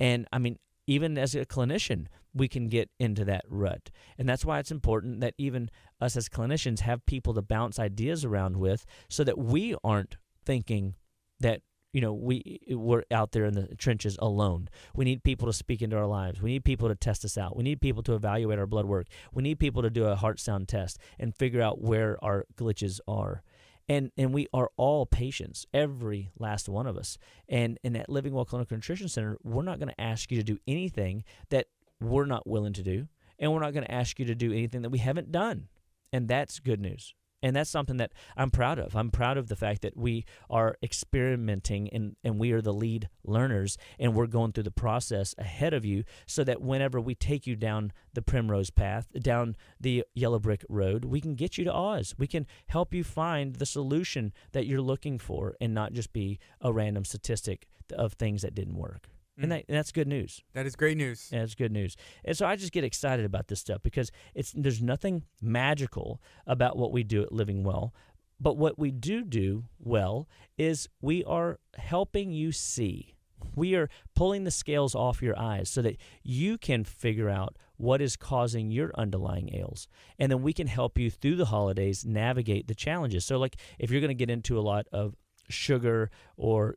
And I mean, even as a clinician, we can get into that rut. And that's why it's important that even us as clinicians have people to bounce ideas around with so that we aren't thinking that we're out there in the trenches alone. We need people to speak into our lives. We need people to test us out. We need people to evaluate our blood work. We need people to do a heart sound test and figure out where our glitches are. And we are all patients, every last one of us. And at Living Well Clinical Nutrition Center, we're not going to ask you to do anything that we're not willing to do, and we're not going to ask you to do anything that we haven't done. And that's good news. And that's something that I'm proud of. I'm proud of the fact that we are experimenting and we are the lead learners, and we're going through the process ahead of you so that whenever we take you down the primrose path, down the yellow brick road, we can get you to Oz. We can help you find the solution that you're looking for and not just be a random statistic of things that didn't work. And that's good news. That is great news. Yeah, it's good news. And so I just get excited about this stuff because there's nothing magical about what we do at Living Well. But what we do well is we are helping you see. We are pulling the scales off your eyes so that you can figure out what is causing your underlying ails. And then we can help you through the holidays navigate the challenges. So like if you're going to get into a lot of sugar or,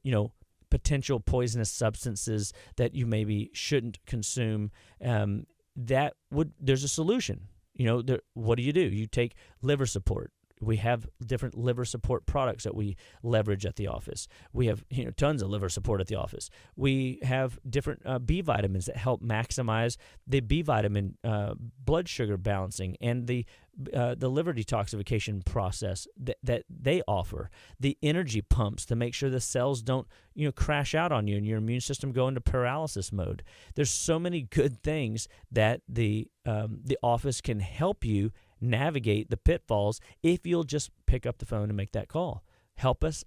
potential poisonous substances that you maybe shouldn't consume, there's a solution. What do? You take liver support. We have different liver support products that we leverage at the office. We have tons of liver support at the office. We have different B vitamins that help maximize the B vitamin blood sugar balancing and the liver detoxification process that they offer. The energy pumps to make sure the cells don't crash out on you and your immune system go into paralysis mode. There's so many good things that the office can help you navigate the pitfalls if you'll just pick up the phone and make that call. Help us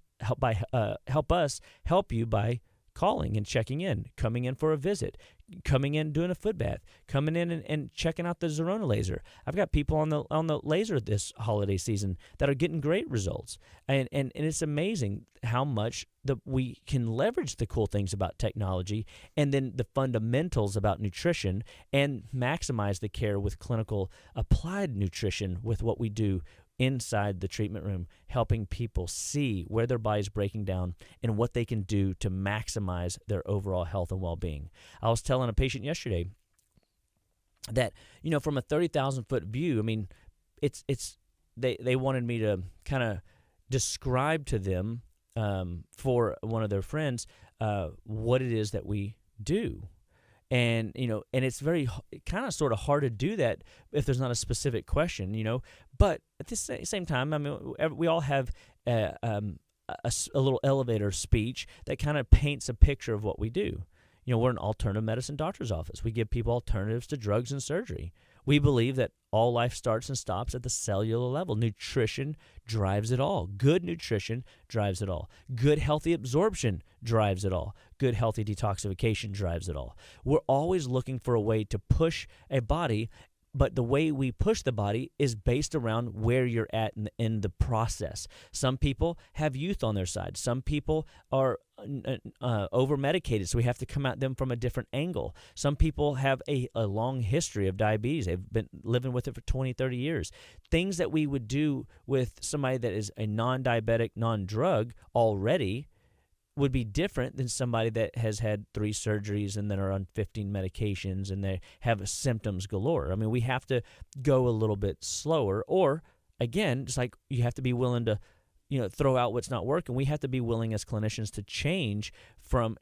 help you by calling and checking in, coming in for a visit, coming in doing a foot bath, coming in and checking out the Zerona laser. I've got people on the laser this holiday season that are getting great results, and it's amazing how much we can leverage the cool things about technology and then the fundamentals about nutrition and maximize the care with clinical applied nutrition with what we do inside the treatment room, helping people see where their body's breaking down and what they can do to maximize their overall health and well-being. I was telling a patient yesterday that, from a 30,000-foot view, they wanted me to kind of describe to them for one of their friends what it is that we do. And, and it's very kind of sort of hard to do that if there's not a specific question, but at the same time, we all have a little elevator speech that kind of paints a picture of what we do. We're an alternative medicine doctor's office. We give people alternatives to drugs and surgery. We believe that all life starts and stops at the cellular level. Nutrition drives it all. Good nutrition drives it all. Good, healthy absorption drives it all. Good, healthy detoxification drives it all. We're always looking for a way to push a body, but the way we push the body is based around where you're at in the process. Some people have youth on their side. Some people are over-medicated, so we have to come at them from a different angle. Some people have a long history of diabetes. They've been living with it for 20, 30 years. Things that we would do with somebody that is a non-diabetic, non-drug already would be different than somebody that has had 3 surgeries and then are on 15 medications and they have symptoms galore. We have to go a little bit slower, or again, just like you have to be willing to throw out what's not working. We have to be willing as clinicians to change from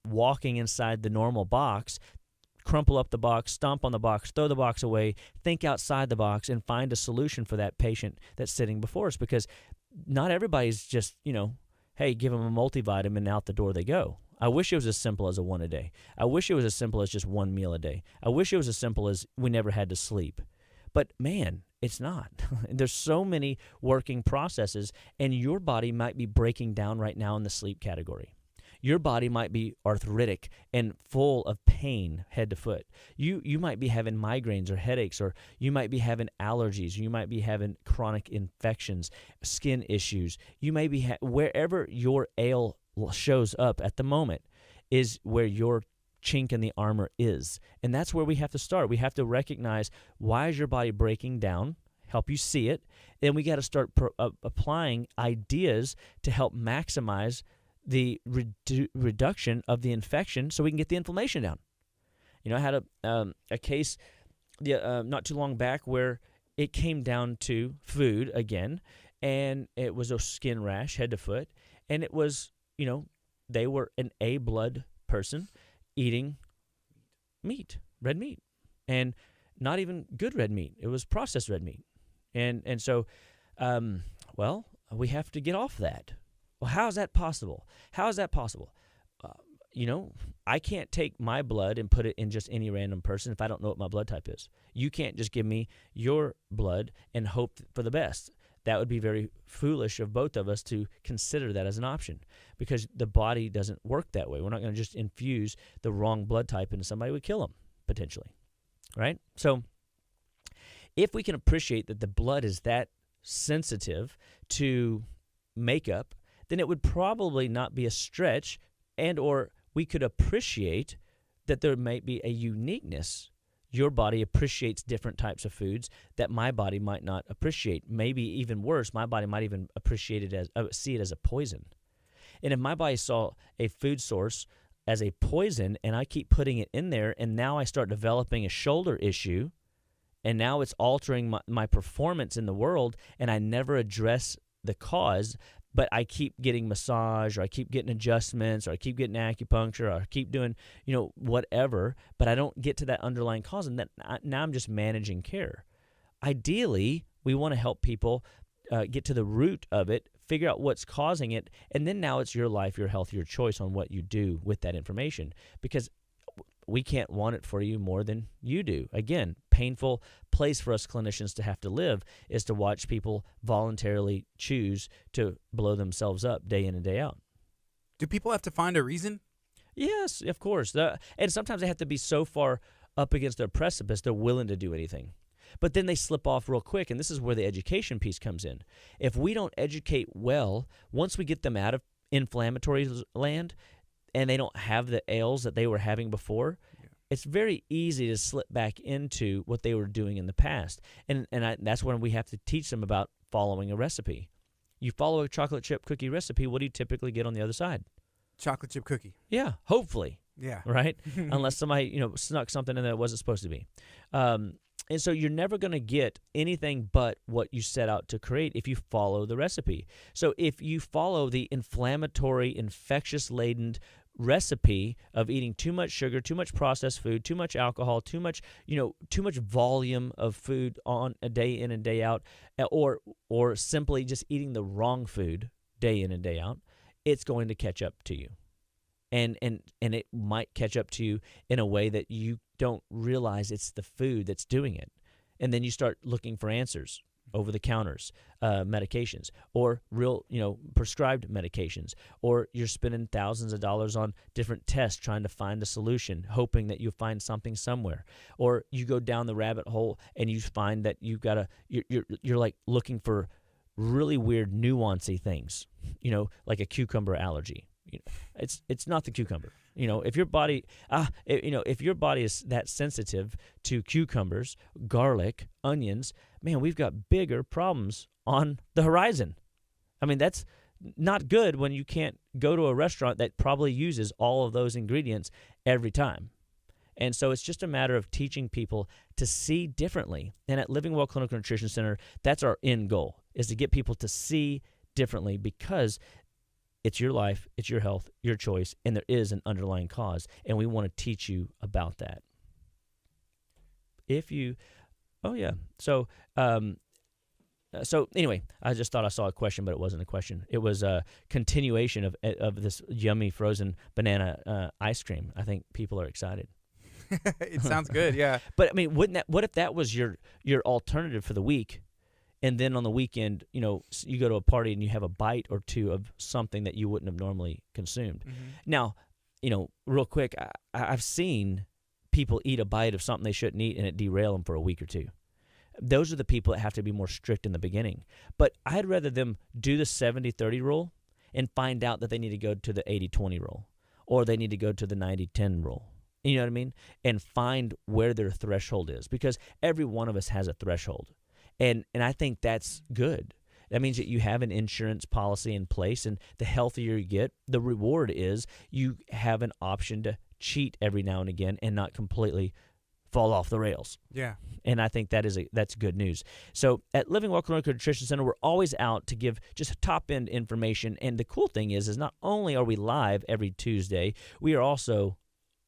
walking inside the normal box, crumple up the box, stomp on the box, throw the box away, think outside the box, and find a solution for that patient that's sitting before us, because not everybody's just, hey, give them a multivitamin and out the door they go. I wish it was as simple as a 1 a day. I wish it was as simple as just 1 meal a day. I wish it was as simple as we never had to sleep. But man, it's not. There's so many working processes, and your body might be breaking down right now in the sleep category. Your body might be arthritic and full of pain head to foot. You might be having migraines or headaches, or you might be having allergies. You might be having chronic infections, skin issues. You may be wherever your ail shows up at the moment is where your chink in the armor is. And that's where we have to start. We have to recognize, why is your body breaking down? help you see it. Then we got to start applying ideas to help maximize the reduction of the infection so we can get the inflammation down. You know, I had a case not too long back where it came down to food again, and it was a skin rash head to foot, and it was, you know, they were an A blood person eating meat, red meat, and not even good red meat. It was processed red meat. And so, well, we have to get off that. Well, how is that possible? How is that possible? You know, I can't take my blood and put it in just any random person if I don't know what my blood type is. You can't just give me your blood and hope for the best. That would be very foolish of both of us to consider that as an option, because the body doesn't work that way. We're not going to just infuse the wrong blood type into somebody. We kill them, potentially, right? So if we can appreciate that the blood is that sensitive to makeup, then it would probably not be a stretch, and or we could appreciate that there might be a uniqueness. Your body appreciates different types of foods that my body might not appreciate. Maybe even worse, my body might even appreciate it as see it as a poison. And if my body saw a food source as a poison and I keep putting it in there, and now I start developing a shoulder issue, and now it's altering my performance in the world, and I never address the cause, but I keep getting massage, or I keep getting adjustments, or I keep getting acupuncture, or I keep doing, you know, whatever, but I don't get to that underlying cause, and now I'm just managing care. Ideally, we want to help people get to the root of it, figure out what's causing it, and then now it's your life, your health, your choice on what you do with that information, because we can't want it for you more than you do. Again, painful place for us clinicians to have to live is to watch people voluntarily choose to blow themselves up day in and day out. Do people have to find a reason? Yes, of course. And sometimes they have to be so far up against their precipice, they're willing to do anything. But then they slip off real quick, and this is where the education piece comes in. If we don't educate well, once we get them out of inflammatory land, and they don't have the ails that they were having before, it's very easy to slip back into what they were doing in the past. And that's when we have to teach them about following a recipe. You follow a chocolate chip cookie recipe, what do you typically get on the other side? Chocolate chip cookie. Yeah, hopefully. Yeah. Right? Unless somebody, you know, snuck something in that it wasn't supposed to be. And so you're never going to get anything but what you set out to create if you follow the recipe. So if you follow the inflammatory, infectious-laden recipe of eating too much sugar, too much processed food, too much alcohol, too much volume of food on a day in and day out, or simply just eating the wrong food day in and day out, it's going to catch up to you. And it might catch up to you in a way that you don't realize it's the food that's doing it. And then you start looking for answers, over-the-counters, medications, or real, prescribed medications, or you're spending thousands of dollars on different tests trying to find a solution, hoping that you'll find something somewhere. Or you go down the rabbit hole and you find that you're like looking for really weird, nuancy things, like a cucumber allergy. It's not the cucumber. If your body, if your body is that sensitive to cucumbers, garlic, onions, man, we've got bigger problems on the horizon. I mean, that's not good when you can't go to a restaurant that probably uses all of those ingredients every time. And so it's just a matter of teaching people to see differently. And at Living Well Clinical Nutrition Center, that's our end goal, is to get people to see differently, because it's your life, it's your health, your choice, and there is an underlying cause, and we want to teach you about that. So anyway, I just thought I saw a question, but it wasn't a question. It was a continuation of this yummy frozen banana ice cream. I think people are excited. It sounds good, yeah. But I mean, what if that was your alternative for the week? And then on the weekend, you go to a party and you have a bite or two of something that you wouldn't have normally consumed. Mm-hmm. Now, real quick, I've seen people eat a bite of something they shouldn't eat and it derail them for a week or two. Those are the people that have to be more strict in the beginning. But I'd rather them do the 70-30 rule and find out that they need to go to the 80-20 rule, or they need to go to the 90-10 rule. You know what I mean? And find where their threshold is, because every one of us has a threshold. And I think that's good. That means that you have an insurance policy in place, and the healthier you get, the reward is you have an option to cheat every now and again and not completely fall off the rails. Yeah. And I think that's good news. So at Living Well Clinical Nutrition Center, we're always out to give just top-end information. And the cool thing is not only are we live every Tuesday, we are also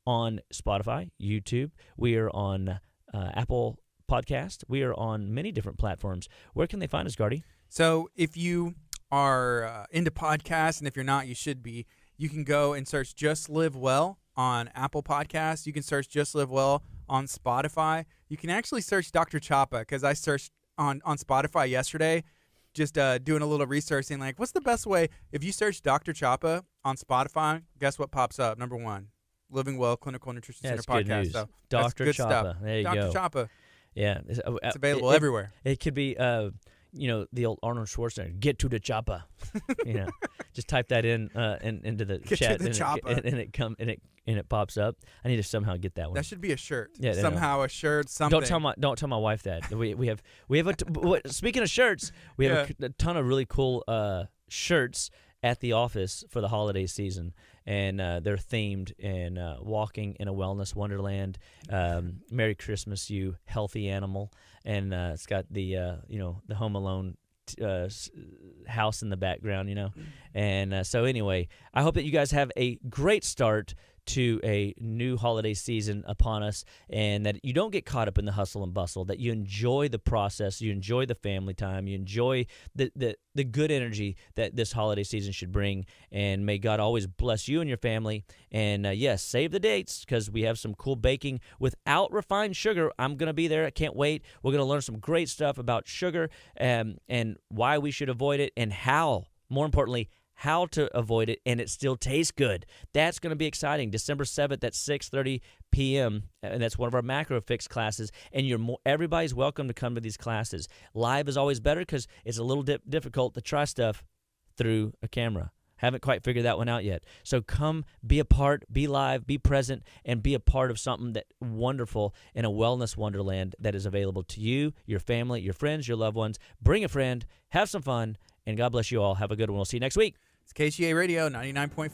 on Spotify, YouTube. We are on Apple Podcast. We are on many different platforms. Where can they find us, Gardy? So if you are into podcasts, and if you're not, you should be, you can go and search Just Live Well on Apple Podcasts. You can search Just Live Well on Spotify. You can actually search Dr. Chapa, because I searched on Spotify yesterday, just doing a little research, saying, like, what's the best way? If you search Dr. Chapa on Spotify, guess what pops up? Number one, Living Well Clinical Nutrition Center That's good podcast. news. So Dr. that's good Chapa. stuff. There you Dr. go. Chapa. Yeah. It's available everywhere. It could be, the old Arnold Schwarzenegger, get to the chopper. Just type that in into the Get chat, to the chopper. and it pops up. I need to somehow get that one. That should be a shirt. Yeah, somehow a shirt, something. Don't tell my wife that. We have speaking of shirts, we have a ton of really cool shirts at the office for the holiday season, and they're themed and walking in a wellness wonderland. Merry Christmas, you healthy animal, and it's got the the Home Alone house in the background, and so anyway, I hope that you guys have a great start to a new holiday season upon us, and that you don't get caught up in the hustle and bustle, that you enjoy the process, you enjoy the family time, you enjoy the good energy that this holiday season should bring, and may God always bless you and your family. And yes, save the dates, because we have some cool baking without refined sugar. I'm going to be there. I can't wait. We're going to learn some great stuff about sugar and why we should avoid it, and how, more importantly, how to avoid it and it still tastes good. That's going to be exciting. December 7th at 6:30 p.m., and that's one of our macro fix classes, and everybody's welcome to come to these classes. Live is always better, because it's a little difficult to try stuff through a camera. Haven't quite figured that one out yet. So come be a part, be live, be present, and be a part of something that wonderful in a wellness wonderland that is available to you, your family, your friends, your loved ones. Bring a friend, have some fun, and God bless you all. Have a good one. We'll see you next week. It's KHEA Radio 99.5